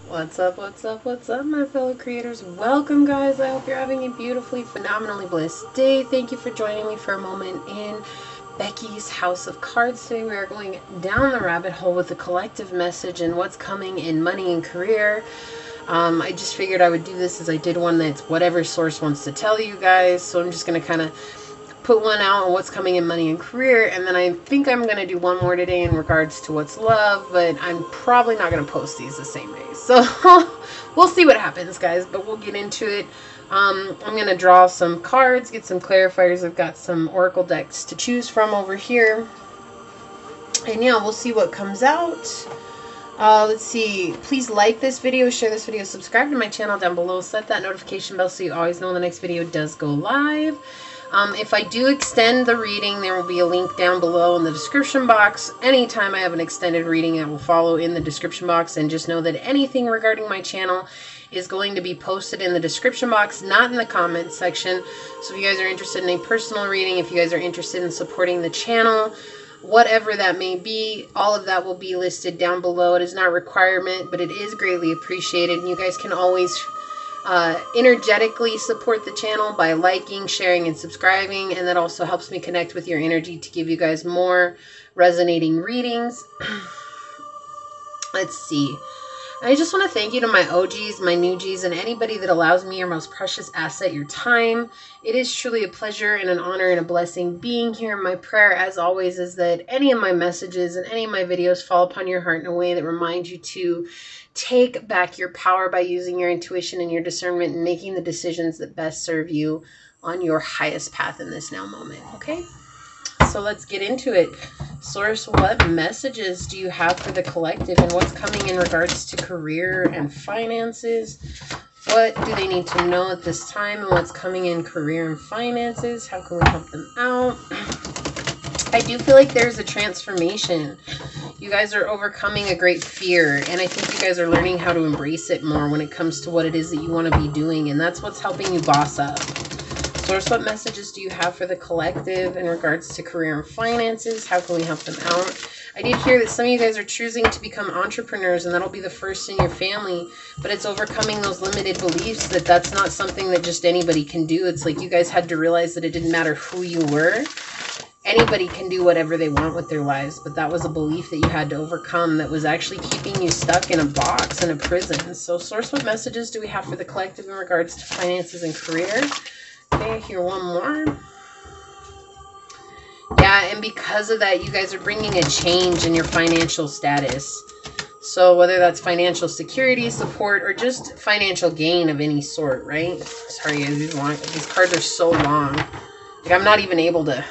What's up, what's up, what's up, my fellow creators? Welcome, guys. I hope you're having a beautifully, phenomenally blessed day. Thank you for joining me for a moment in Becky's House of Cards. Today we are going down the rabbit hole with the collective message and what's coming in money and career. I just figured I would do this as I did one that's whatever source wants to tell you guys. So I'm just going to kind of put one out on what's coming in money and career, and then I think I'm going to do one more today in regards to what's love, but I'm probably not going to post these the same day. So we'll see what happens, guys, but we'll get into it. I'm going to draw some cards, get some clarifiers. I've got some oracle decks to choose from over here. And yeah, we'll see what comes out. Let's see. Please like this video, share this video, subscribe to my channel down below, set that notification bell so you always know when the next video does go live. If I do extend the reading, there will be a link down below in the description box. Anytime I have an extended reading, it will follow in the description box. And just know that anything regarding my channel is going to be posted in the description box, not in the comments section. So if you guys are interested in a personal reading, if you guys are interested in supporting the channel, whatever that may be, all of that will be listed down below. It is not a requirement, but it is greatly appreciated. And you guys can always energetically support the channel by liking, sharing, and subscribing, and that also helps me connect with your energy to give you guys more resonating readings. Let's see. I just want to thank you to my OGs, my new Gs, and anybody that allows me your most precious asset, your time. It is truly a pleasure and an honor and a blessing being here. My prayer, as always, is that any of my messages and any of my videos fall upon your heart in a way that reminds you to take back your power by using your intuition and your discernment and making the decisions that best serve you on your highest path in this now moment, okay? So let's get into it. Source, what messages do you have for the collective and what's coming in regards to career and finances? What do they need to know at this time and what's coming in career and finances? How can we help them out? I do feel like there's a transformation. You guys are overcoming a great fear, and I think you guys are learning how to embrace it more when it comes to what it is that you want to be doing, and that's what's helping you boss up. Source, what messages do you have for the collective in regards to career and finances? How can we help them out? I did hear that some of you guys are choosing to become entrepreneurs, and that'll be the first in your family, but it's overcoming those limited beliefs that that's not something that just anybody can do. It's like you guys had to realize that it didn't matter who you were. Anybody can do whatever they want with their lives, but that was a belief that you had to overcome that was actually keeping you stuck in a box, in a prison. So, source, what messages do we have for the collective in regards to finances and career? Okay, I hear one more. Yeah, and because of that, you guys are bringing a change in your financial status. So whether that's financial security, support, or just financial gain of any sort, right? Sorry, guys, these cards are so long. Like, I'm not even able to...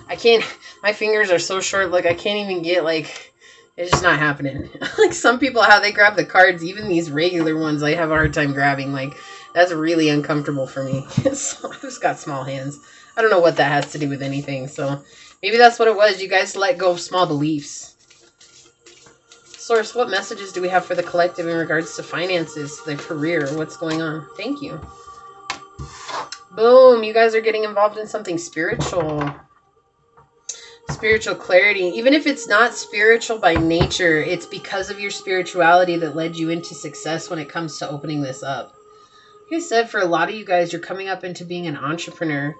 I can't, my fingers are so short, like I can't even get, like, it's just not happening. Like some people, how they grab the cards, even these regular ones, I have a hard time grabbing. Like, that's really uncomfortable for me. So I've just got small hands. I don't know what that has to do with anything. So maybe that's what it was. You guys let go of small beliefs. Source, what messages do we have for the collective in regards to finances, their career, what's going on? Thank you. Boom, you guys are getting involved in something spiritual. Spiritual clarity. Even if it's not spiritual by nature, it's because of your spirituality that led you into success when it comes to opening this up. Like I said, for a lot of you guys, you're coming up into being an entrepreneur,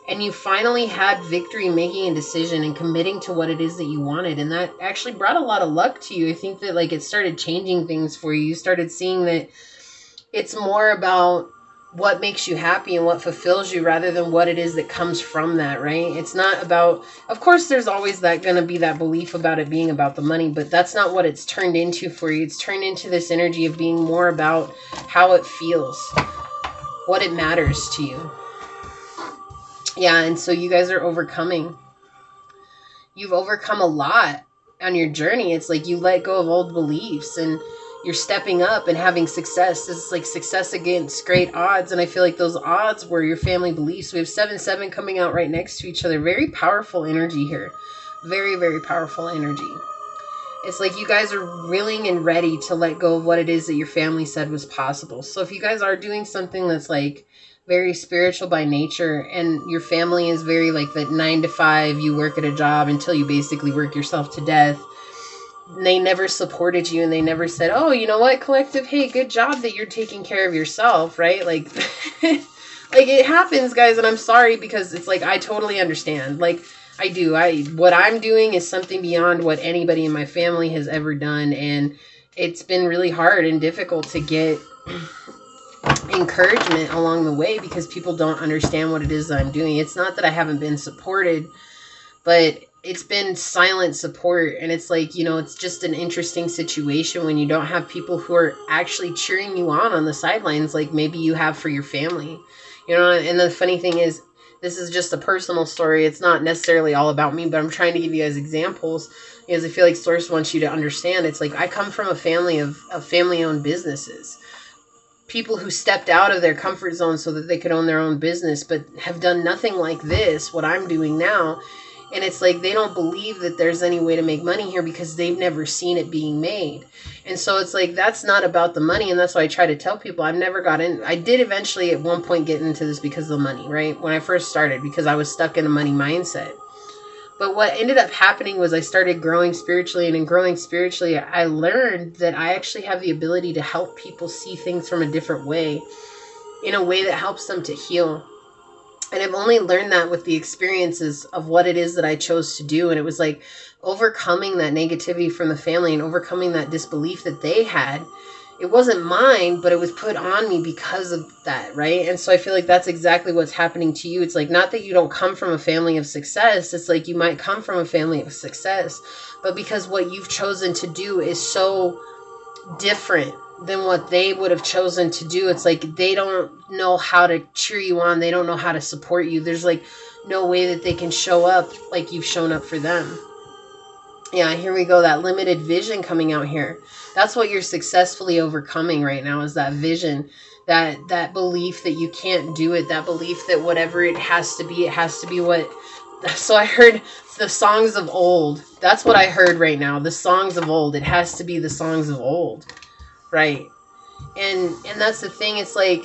and you finally had victory making a decision and committing to what it is that you wanted, and that actually brought a lot of luck to you. I think that, like, it started changing things for you. You started seeing that it's more about what makes you happy and what fulfills you rather than what it is that comes from that, right? It's not about, of course, there's always that going to be that belief about it being about the money, but that's not what it's turned into for you. It's turned into this energy of being more about how it feels, what it matters to you. Yeah, and so you guys are overcoming. You've overcome a lot on your journey. It's like you let go of old beliefs and you're stepping up and having success. This is like success against great odds. And I feel like those odds were your family beliefs. We have 7-7 coming out right next to each other. Very powerful energy here. Very, very powerful energy. It's like you guys are willing and ready to let go of what it is that your family said was possible. So if you guys are doing something that's like very spiritual by nature and your family is very like that 9 to 5, you work at a job until you basically work yourself to death, they never supported you, and they never said, oh, you know what, collective, hey, good job that you're taking care of yourself, right? Like, like, it happens, guys, and I'm sorry, because it's like, I totally understand. Like, I do. What I'm doing is something beyond what anybody in my family has ever done, and it's been really hard and difficult to get encouragement along the way, because people don't understand what it is that I'm doing. It's not that I haven't been supported, but it's been silent support. And it's like, you know, it's just an interesting situation when you don't have people who are actually cheering you on the sidelines, like maybe you have for your family, you know. And the funny thing is, this is just a personal story. It's not necessarily all about me, but I'm trying to give you guys examples, because I feel like Source wants you to understand. It's like, I come from a family of family-owned businesses. People who stepped out of their comfort zone so that they could own their own business, but have done nothing like this, what I'm doing now. And it's like, they don't believe that there's any way to make money here, because they've never seen it being made. And so it's like, that's not about the money. And that's why I try to tell people, I've never got in. I did eventually at one point get into this because of the money, right? When I first started, because I was stuck in a money mindset. But what ended up happening was I started growing spiritually, and in growing spiritually, I learned that I actually have the ability to help people see things from a different way, in a way that helps them to heal. And I've only learned that with the experiences of what it is that I chose to do. And it was like overcoming that negativity from the family and overcoming that disbelief that they had. It wasn't mine, but it was put on me because of that, right? And so I feel like that's exactly what's happening to you. It's like, not that you don't come from a family of success. It's like, you might come from a family of success, but because what you've chosen to do is so different than what they would have chosen to do, it's like, they don't know how to cheer you on. They don't know how to support you. There's like no way that they can show up like you've shown up for them. Yeah, here we go. That limited vision coming out here. That's what you're successfully overcoming right now, is that vision, that belief that you can't do it, that belief that whatever it has to be what. So I heard the songs of old. That's what I heard right now. The songs of old. It has to be the songs of old. Right. And that's the thing. It's like,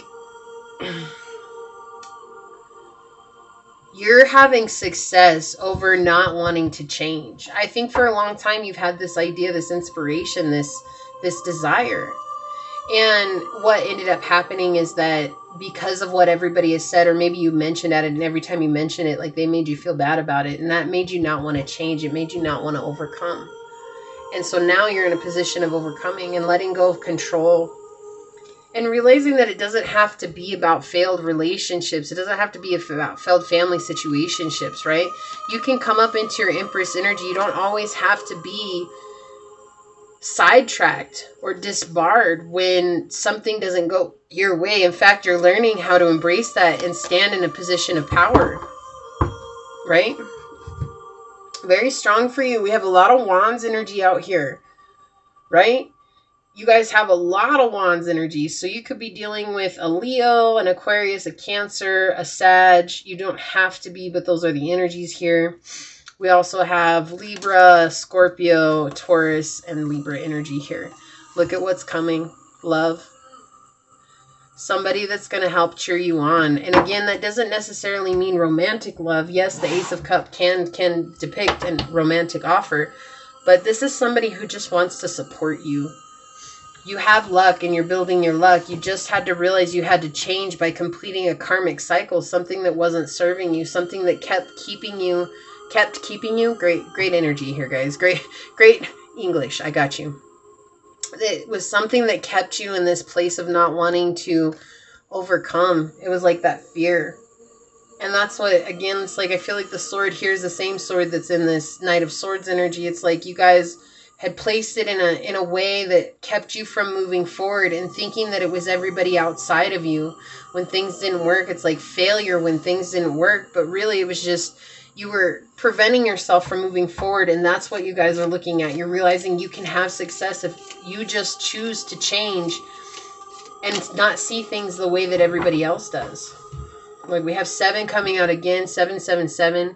you're having success over not wanting to change. I think for a long time you've had this idea, this inspiration, this desire. And what ended up happening is that because of what everybody has said, or maybe you mentioned at it, and every time you mention it, like, they made you feel bad about it, and that made you not want to change. It made you not want to overcome. And so now you're in a position of overcoming and letting go of control, and realizing that it doesn't have to be about failed relationships. It doesn't have to be about failed family situationships, right? You can come up into your Empress energy. You don't always have to be sidetracked or disbarred when something doesn't go your way. In fact, you're learning how to embrace that and stand in a position of power, right? Very strong for you. We have a lot of Wands energy out here, right? You guys have a lot of Wands energy. So you could be dealing with a Leo, an Aquarius, a Cancer, a Sag. You don't have to be, but those are the energies here. We also have Libra, Scorpio, Taurus, and Libra energy here. Look at what's coming. Love. Somebody that's going to help cheer you on. And again, that doesn't necessarily mean romantic love. Yes, the Ace of Cups can depict a romantic offer. But this is somebody who just wants to support you. You have luck and you're building your luck. You just had to realize you had to change by completing a karmic cycle. Something that wasn't serving you. Something that kept keeping you. Great energy here, guys. Great English. I got you. It was something that kept you in this place of not wanting to overcome. It was like that fear. And that's what, again, it's like, I feel like the sword here is the same sword that's in this Knight of Swords energy. It's like you guys had placed it in a way that kept you from moving forward and thinking that it was everybody outside of you when things didn't work. It's like failure when things didn't work, but really it was just you were preventing yourself from moving forward. And that's what you guys are looking at. You're realizing you can have success if you just choose to change and not see things the way that everybody else does. Like, we have 7 coming out again, 777.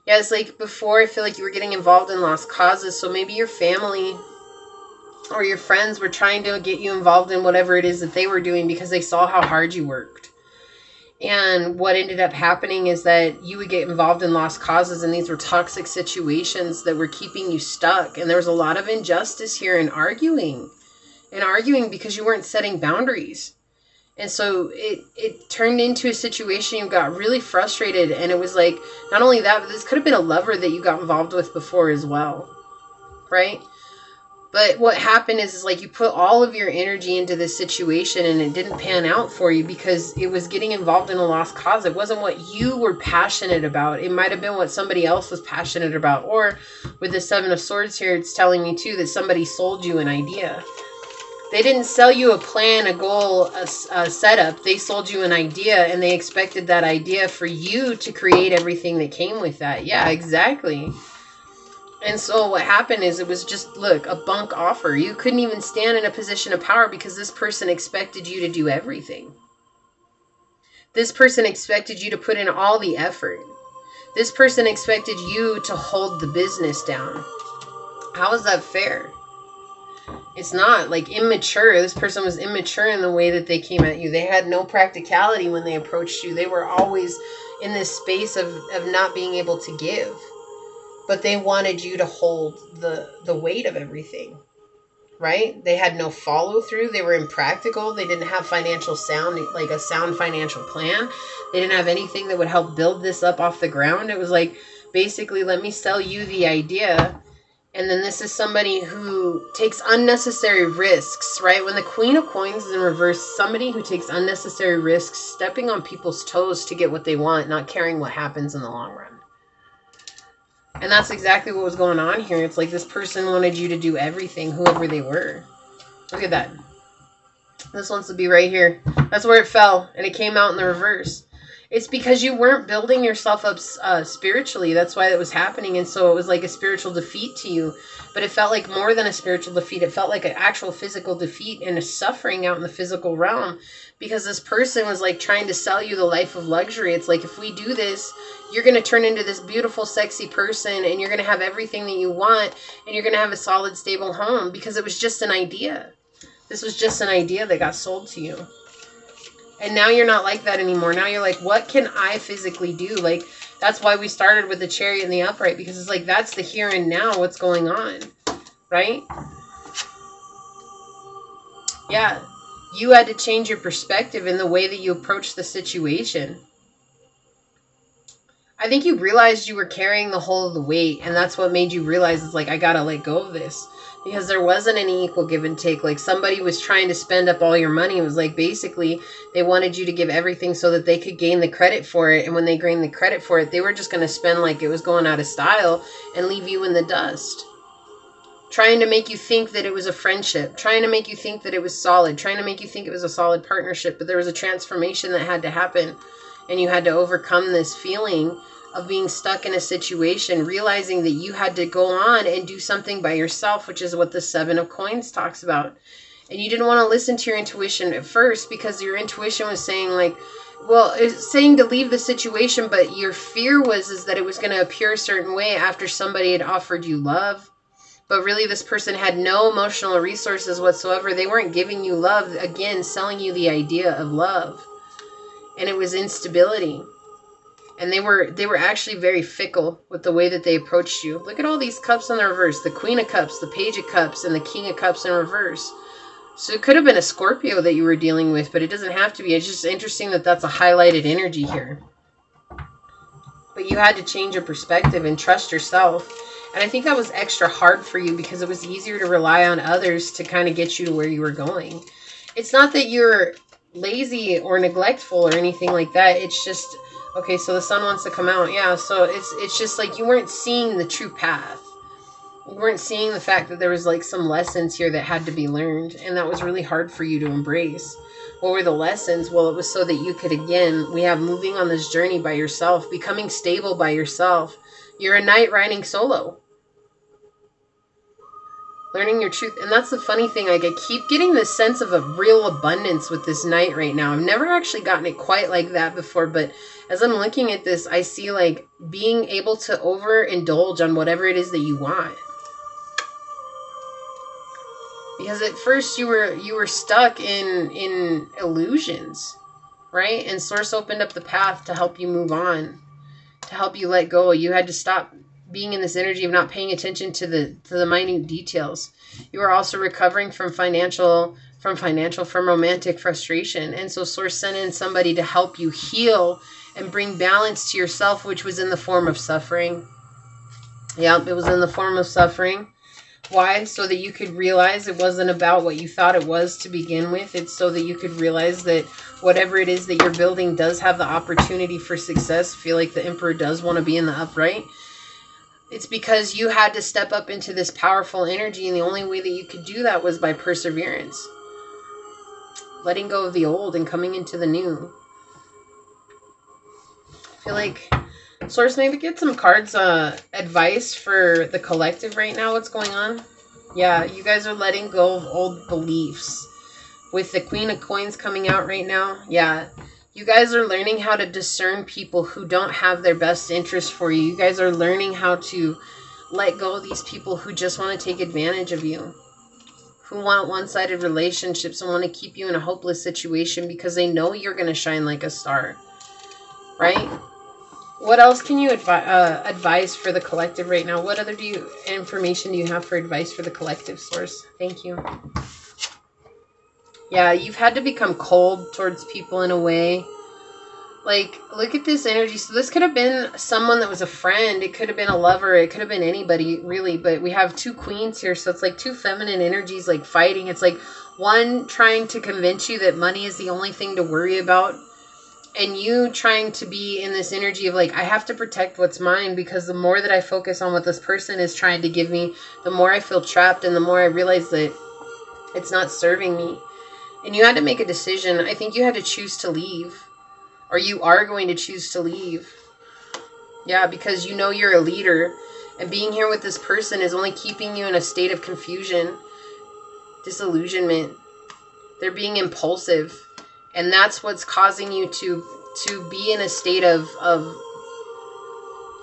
Yeah, it's like before, I feel like you were getting involved in lost causes. So maybe your family or your friends were trying to get you involved in whatever it is that they were doing because they saw how hard you worked. And what ended up happening is that you would get involved in lost causes, and these were toxic situations that were keeping you stuck. And there was a lot of injustice here in arguing because you weren't setting boundaries. And so it turned into a situation, you got really frustrated. And it was like, not only that, but this could have been a lover that you got involved with before as well. Right? But what happened is like you put all of your energy into this situation and it didn't pan out for you because it was getting involved in a lost cause. It wasn't what you were passionate about. It might have been what somebody else was passionate about. Or with the Seven of Swords here, it's telling me too that somebody sold you an idea. They didn't sell you a plan, a goal, a setup. They sold you an idea, and they expected that idea for you to create everything that came with that. Yeah, exactly. And so what happened is it was just, look, a bunk offer. You couldn't even stand in a position of power because this person expected you to do everything. This person expected you to put in all the effort. This person expected you to hold the business down. How is that fair? It's not. Like, immature. This person was immature in the way that they came at you. They had no practicality when they approached you. They were always in this space of not being able to give. But they wanted you to hold the weight of everything, right? They had no follow through. They were impractical. They didn't have financial sound, like a sound financial plan. They didn't have anything that would help build this up off the ground. It was like, basically, let me sell you the idea. And then this is somebody who takes unnecessary risks, right? When the Queen of Coins is in reverse, somebody who takes unnecessary risks, stepping on people's toes to get what they want, not caring what happens in the long run. And that's exactly what was going on here. It's like this person wanted you to do everything, whoever they were. Look at that. This wants to be right here. That's where it fell, and it came out in the reverse. It's because you weren't building yourself up spiritually. That's why it was happening. And so it was like a spiritual defeat to you. But it felt like more than a spiritual defeat. It felt like an actual physical defeat and a suffering out in the physical realm. Because this person was like trying to sell you the life of luxury. It's like, if we do this, you're going to turn into this beautiful, sexy person. And you're going to have everything that you want. And you're going to have a solid, stable home. Because it was just an idea. This was just an idea that got sold to you. And now you're not like that anymore. Now you're like, what can I physically do? Like, that's why we started with the Chariot and the Upright. Because it's like, that's the here and now, what's going on. Right? Yeah. You had to change your perspective in the way that you approach the situation. I think you realized you were carrying the whole of the weight. And that's what made you realize, it's like, I gotta let go of this. Because there wasn't any equal give and take. Like, somebody was trying to spend up all your money. It was like, basically, they wanted you to give everything so that they could gain the credit for it. And when they gained the credit for it, they were just going to spend like it was going out of style and leave you in the dust. Trying to make you think that it was a friendship. Trying to make you think that it was solid. Trying to make you think it was a solid partnership. But there was a transformation that had to happen. And you had to overcome this feeling of being stuck in a situation, realizing that you had to go on and do something by yourself, which is what the Seven of Coins talks about. And you didn't want to listen to your intuition at first because your intuition was saying like, well, it's saying to leave the situation, but your fear is that it was going to appear a certain way after somebody had offered you love. But really, this person had no emotional resources whatsoever. They weren't giving you love, again, selling you the idea of love. And it was instability. And they were actually very fickle with the way that they approached you. Look at all these cups in the reverse. The Queen of Cups, the Page of Cups, and the King of Cups in reverse. So it could have been a Scorpio that you were dealing with, but it doesn't have to be. It's just interesting that that's a highlighted energy here. But you had to change your perspective and trust yourself. And I think that was extra hard for you because it was easier to rely on others to kind of get you to where you were going. It's not that you're lazy or neglectful or anything like that. It's just... Okay, so the sun wants to come out. Yeah, so it's just like you weren't seeing the true path. You weren't seeing the fact that there was like some lessons here that had to be learned. And that was really hard for you to embrace. What were the lessons? Well, it was so that you could, again, we have moving on this journey by yourself, becoming stable by yourself. You're a knight riding solo. Learning your truth. And that's the funny thing. Like, I keep getting this sense of a real abundance with this knight right now. I've never actually gotten it quite like that before. But as I'm looking at this, I see like being able to overindulge on whatever it is that you want. Because at first you were stuck in illusions. right? And Source opened up the path to help you move on, to help you let go. You had to stop being in this energy of not paying attention to the minute details. You are also recovering from romantic frustration. And so Source sent in somebody to help you heal and bring balance to yourself, which was in the form of suffering. Yeah, it was in the form of suffering. Why? So that you could realize it wasn't about what you thought it was to begin with. It's so that you could realize that whatever it is that you're building does have the opportunity for success. Feel like the Emperor does want to be in the upright. It's because you had to step up into this powerful energy, and the only way that you could do that was by perseverance. Letting go of the old and coming into the new. I feel like Source, maybe get some cards, advice for the collective right now. What's going on? Yeah, you guys are letting go of old beliefs. With the Queen of Coins coming out right now. Yeah, you guys are learning how to discern people who don't have their best interest for you. You guys are learning how to let go of these people who just want to take advantage of you. Who want one-sided relationships and want to keep you in a hopeless situation because they know you're going to shine like a star. Right? What else can you advise for the collective right now? What other information do you have for advice for the collective, Source? Thank you. Yeah, you've had to become cold towards people in a way. Like, look at this energy. So this could have been someone that was a friend. It could have been a lover. It could have been anybody, really. But we have two queens here. So it's like two feminine energies, like, fighting. It's like one trying to convince you that money is the only thing to worry about. And you trying to be in this energy of like, I have to protect what's mine, because the more that I focus on what this person is trying to give me, the more I feel trapped and the more I realize that it's not serving me. And you had to make a decision. I think you had to choose to leave. Or you are going to choose to leave. Yeah, because you know you're a leader. And being here with this person is only keeping you in a state of confusion, disillusionment. They're being impulsive. And that's what's causing you to be in a state of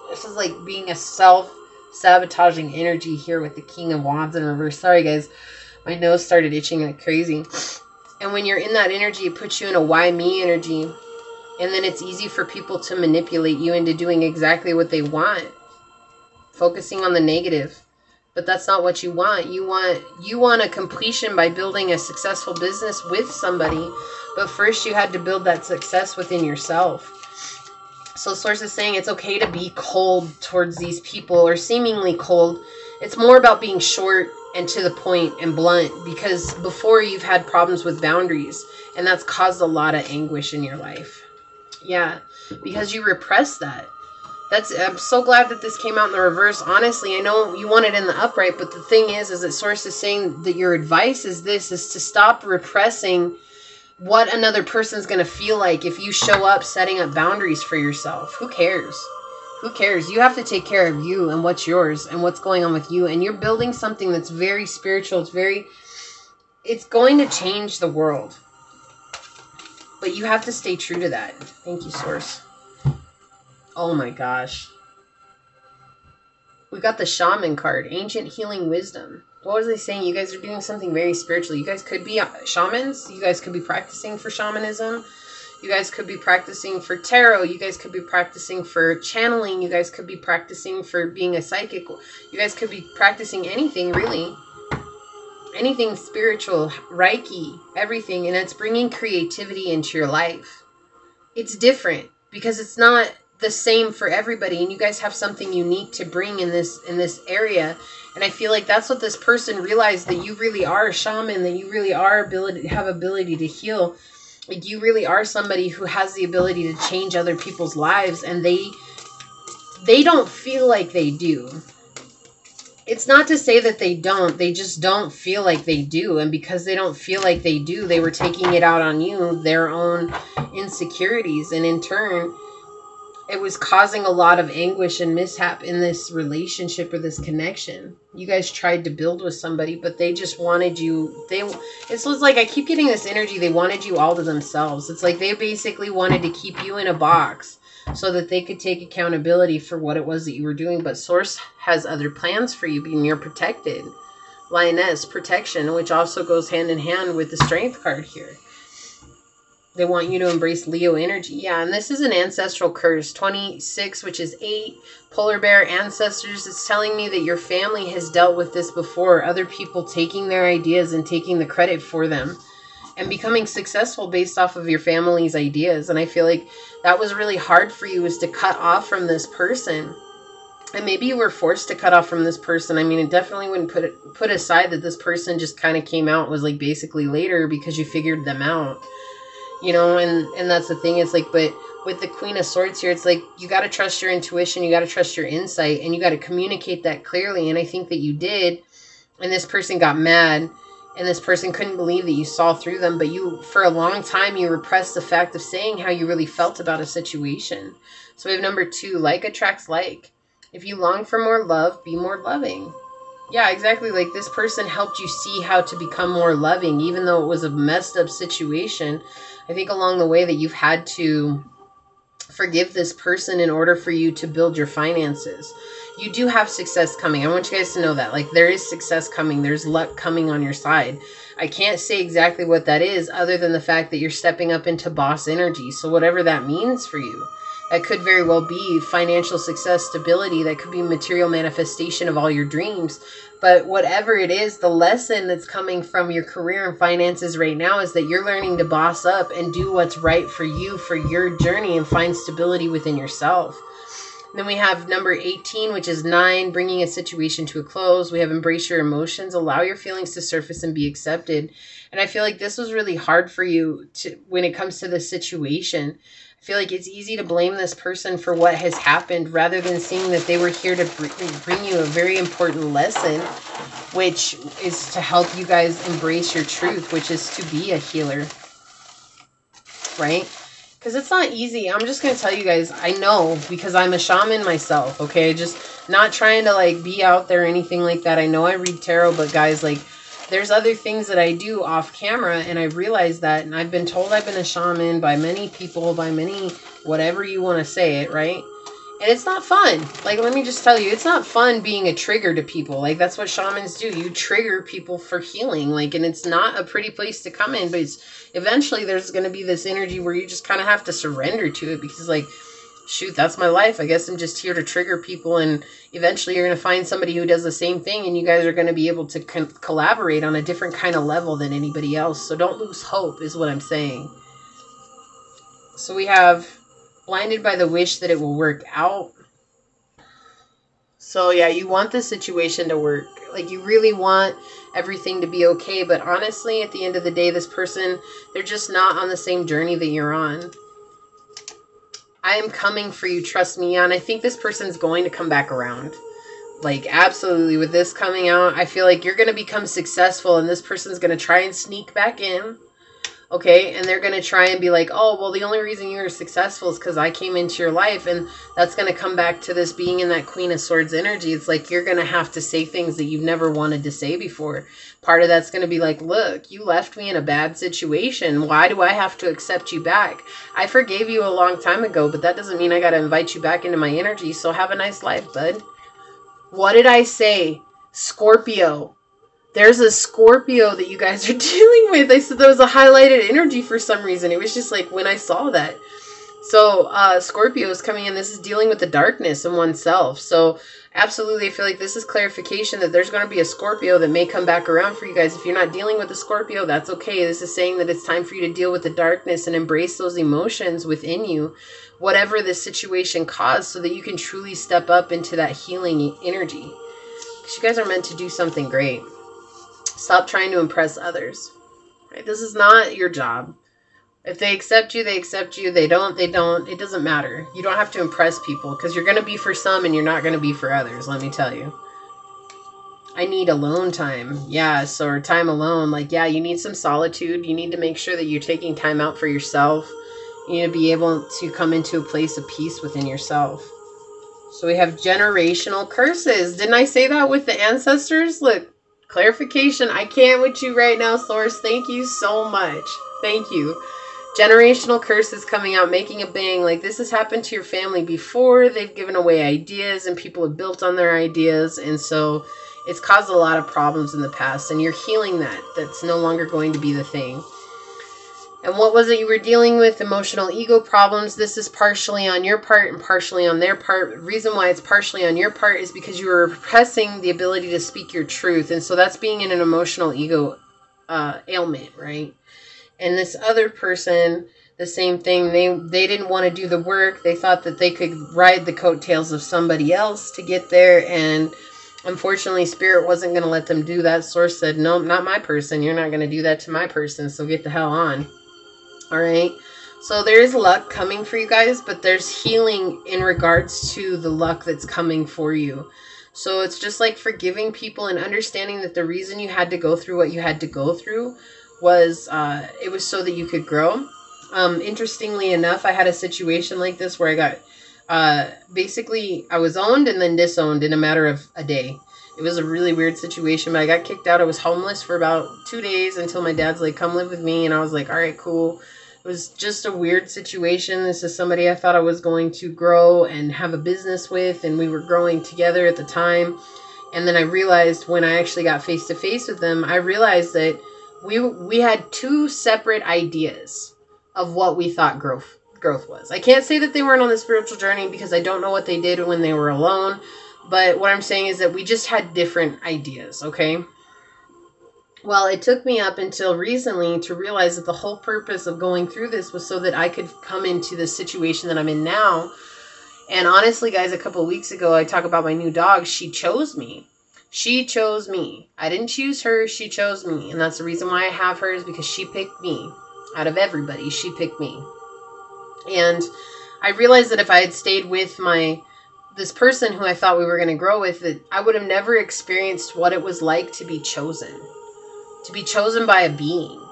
this is like being a self-sabotaging energy here with the King of Wands in reverse. Sorry, guys. My nose started itching like crazy. And when you're in that energy, it puts you in a why me energy. And then it's easy for people to manipulate you into doing exactly what they want. Focusing on the negative. But that's not what you want. You want a completion by building a successful business with somebody. But first you had to build that success within yourself. So Source is saying it's okay to be cold towards these people, or seemingly cold. It's more about being short and to the point and blunt, because before you've had problems with boundaries, and that's caused a lot of anguish in your life. Yeah, because you repressed that. I'm so glad that this came out in the reverse. Honestly, I know you want it in the upright, but the thing is that Source is saying that your advice is to stop repressing what another person's going to feel like if you show up setting up boundaries for yourself. Who cares? Who cares? You have to take care of you and what's yours and what's going on with you. And you're building something that's very spiritual. It's going to change the world. But you have to stay true to that. Thank you, Source. Oh my gosh. We got the Shaman card. Ancient Healing Wisdom. What was I saying? You guys are doing something very spiritual. You guys could be shamans. You guys could be practicing for shamanism. You guys could be practicing for tarot. You guys could be practicing for channeling. You guys could be practicing for being a psychic. You guys could be practicing anything, really. Anything spiritual, Reiki, everything. And it's bringing creativity into your life. It's different because it's not the same for everybody, and you guys have something unique to bring in this area. And I feel like that's what this person realized, that you really are a shaman, that you really have ability to heal. Like, you really are somebody who has the ability to change other people's lives, and they don't feel like they do. It's not to say that they don't, they just don't feel like they do. And because they don't feel like they do, they were taking it out on you, their own insecurities, and in turn it was causing a lot of anguish and mishap in this relationship or this connection. You guys tried to build with somebody, but they just wanted you. It's like I keep getting this energy. They wanted you all to themselves. It's like they basically wanted to keep you in a box so that they could take accountability for what it was that you were doing. But Source has other plans for you, being you're protected. Lioness, protection, which also goes hand in hand with the Strength card here. They want you to embrace Leo energy. Yeah, and this is an ancestral curse. 26, which is 8. Polar bear ancestors. It's telling me that your family has dealt with this before. Other people taking their ideas and taking the credit for them. And becoming successful based off of your family's ideas. And I feel like that was really hard for you, is to cut off from this person. And maybe you were forced to cut off from this person. I mean, it definitely wouldn't put aside that this person just kind of came out, was like basically later because you figured them out. You know, and that's the thing. It's like, but with the Queen of Swords here, it's like, you got to trust your intuition. You got to trust your insight, and you got to communicate that clearly. And I think that you did. And this person got mad, and this person couldn't believe that you saw through them. But you, for a long time, you repressed the fact of saying how you really felt about a situation. So we have number 2, like attracts like. If you long for more love, be more loving. Yeah, exactly. Like, this person helped you see how to become more loving, even though it was a messed up situation. I think along the way that you've had to forgive this person in order for you to build your finances. You do have success coming. I want you guys to know that. Like, there is success coming. There's luck coming on your side. I can't say exactly what that is, other than the fact that you're stepping up into boss energy. So whatever that means for you, that could very well be financial success, stability. That could be material manifestation of all your dreams. But whatever it is, the lesson that's coming from your career and finances right now is that you're learning to boss up and do what's right for you, for your journey, and find stability within yourself. And then we have number 18, which is 9, bringing a situation to a close. We have embrace your emotions, allow your feelings to surface and be accepted. And I feel like this was really hard for you to, when it comes to this situation. I feel like it's easy to blame this person for what has happened rather than seeing that they were here to bring you a very important lesson, which is to help you guys embrace your truth, which is to be a healer, right? Because it's not easy. I'm just going to tell you guys, I know, because I'm a shaman myself, okay? Just not trying to like be out there or anything like that. I know I read tarot, but guys, like, there's other things that I do off camera, and I realize that, and I've been told I've been a shaman by many people, by many, whatever you want to say it, right? And it's not fun. Like, let me just tell you, it's not fun being a trigger to people. Like, that's what shamans do. You trigger people for healing. Like, and it's not a pretty place to come in, but it's eventually there's going to be this energy where you just kind of have to surrender to it, because like, shoot, that's my life. I guess I'm just here to trigger people, and eventually you're going to find somebody who does the same thing, and you guys are going to be able to collaborate on a different kind of level than anybody else. So don't lose hope is what I'm saying. So we have blinded by the wish that it will work out. So yeah, you want the situation to work. Like, you really want everything to be okay. But honestly, at the end of the day, this person, they're just not on the same journey that you're on. I am coming for you, trust me. And I think this person's going to come back around. Like, absolutely. With this coming out, I feel like you're going to become successful, and this person's going to try and sneak back in. Okay, and they're going to try and be like, oh, well, the only reason you're successful is because I came into your life. And that's going to come back to this being in that Queen of Swords energy. It's like you're going to have to say things that you've never wanted to say before. Part of that's going to be like, look, you left me in a bad situation. Why do I have to accept you back? I forgave you a long time ago, but that doesn't mean I got to invite you back into my energy. So have a nice life, bud. What did I say? Scorpio. There's a Scorpio that you guys are dealing with. I said there was a highlighted energy for some reason. It was just like when I saw that. So Scorpio is coming in. This is dealing with the darkness in oneself. So absolutely, I feel like this is clarification that there's going to be a Scorpio that may come back around for you guys. If you're not dealing with a Scorpio, that's okay. This is saying that it's time for you to deal with the darkness and embrace those emotions within you, whatever this situation caused, so that you can truly step up into that healing energy. Because you guys are meant to do something great. Stop trying to impress others. Right? This is not your job. If they accept you, they accept you. They don't, they don't. It doesn't matter. You don't have to impress people, because you're going to be for some and you're not going to be for others, let me tell you. I need alone time. Yes, or time alone. Like, yeah, you need some solitude. You need to make sure that you're taking time out for yourself. You need to be able to come into a place of peace within yourself. So we have generational curses. Didn't I say that with the ancestors? Look. Clarification. I can't with you right now, Source. Thank you so much. Thank you. Generational curses coming out, making a bang. Like, this has happened to your family before. They've given away ideas and people have built on their ideas. And so it's caused a lot of problems in the past. And you're healing that. That's no longer going to be the thing. And what was it you were dealing with? Emotional ego problems. This is partially on your part and partially on their part. The reason why it's partially on your part is because you were repressing the ability to speak your truth. And so that's being in an emotional ego ailment, right? And this other person, the same thing. They didn't want to do the work. They thought that they could ride the coattails of somebody else to get there. And unfortunately, Spirit wasn't going to let them do that. Source said, no, not my person. You're not going to do that to my person. So get the hell on. All right. So there's luck coming for you guys, but there's healing in regards to the luck that's coming for you. So it's just like forgiving people and understanding that the reason you had to go through what you had to go through was it was so that you could grow. Interestingly enough, I had a situation like this where I got basically I was owned and then disowned in a matter of a day. It was a really weird situation, but I got kicked out. I was homeless for about 2 days until my dad's like, come live with me. And I was like, all right, cool. It was just a weird situation. This is somebody I thought I was going to grow and have a business with, and we were growing together at the time. And then I realized when I actually got face to face with them, I realized that we had two separate ideas of what we thought growth was. I can't say that they weren't on the spiritual journey because I don't know what they did when they were alone. But what I'm saying is that we just had different ideas, okay? Well, it took me up until recently to realize that the whole purpose of going through this was so that I could come into the situation that I'm in now. And honestly, guys, a couple of weeks ago, I talk about my new dog. She chose me. She chose me. I didn't choose her. She chose me. And that's the reason why I have her, is because she picked me. Out of everybody, she picked me. And I realized that if I had stayed with this person who I thought we were going to grow with, that I would have never experienced what it was like to be chosen. To be chosen by a being.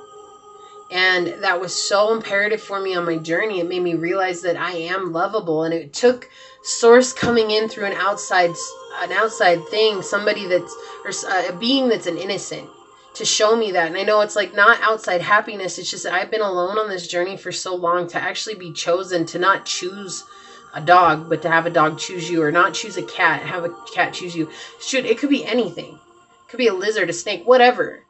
And that was so imperative for me on my journey. It made me realize that I am lovable. And it took Source coming in through an outside thing, somebody that's, or a being that's an innocent, to show me that. And I know it's like not outside happiness. It's just that I've been alone on this journey for so long to actually be chosen, to not choose a dog, but to have a dog choose you, or not choose a cat, have a cat choose you. It could be anything. It could be a lizard, a snake, whatever.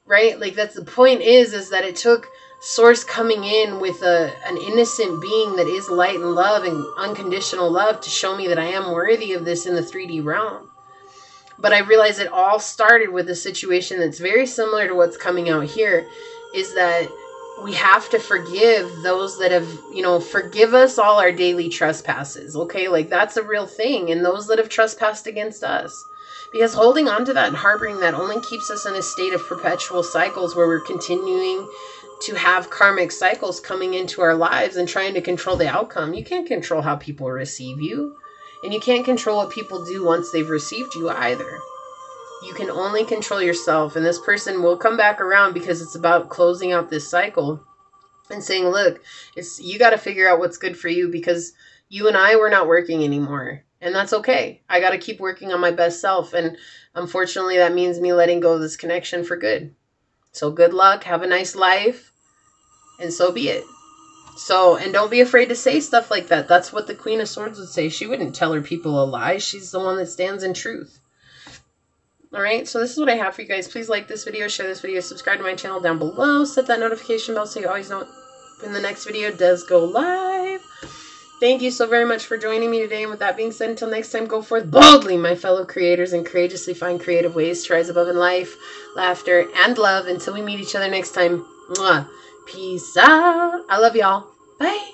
Right? Like, that's the point is that it took Source coming in with an innocent being that is light and love and unconditional love to show me that I am worthy of this in the 3D realm. But I realized it all started with a situation that's very similar to what's coming out here, is that we have to forgive those that have, forgive us all our daily trespasses. Okay? Like, that's a real thing. And those that have trespassed against us. Because holding on to that and harboring that only keeps us in a state of perpetual cycles where we're continuing to have karmic cycles coming into our lives and trying to control the outcome. You can't control how people receive you. And you can't control what people do once they've received you either. You can only control yourself. And this person will come back around because it's about closing out this cycle and saying, look, you got to figure out what's good for you, because you and I were not working anymore. And that's okay. I got to keep working on my best self. And unfortunately, that means me letting go of this connection for good. So good luck. Have a nice life. And so be it. So, and don't be afraid to say stuff like that. That's what the Queen of Swords would say. She wouldn't tell her people a lie. She's the one that stands in truth. All right. So this is what I have for you guys. Please like this video, share this video, subscribe to my channel down below. Set that notification bell so you always know when the next video does go live. Thank you so very much for joining me today. And with that being said, until next time, go forth boldly, my fellow creators, and courageously find creative ways to rise above in life, laughter, and love. Until we meet each other next time. Mwah. Peace out. I love y'all. Bye.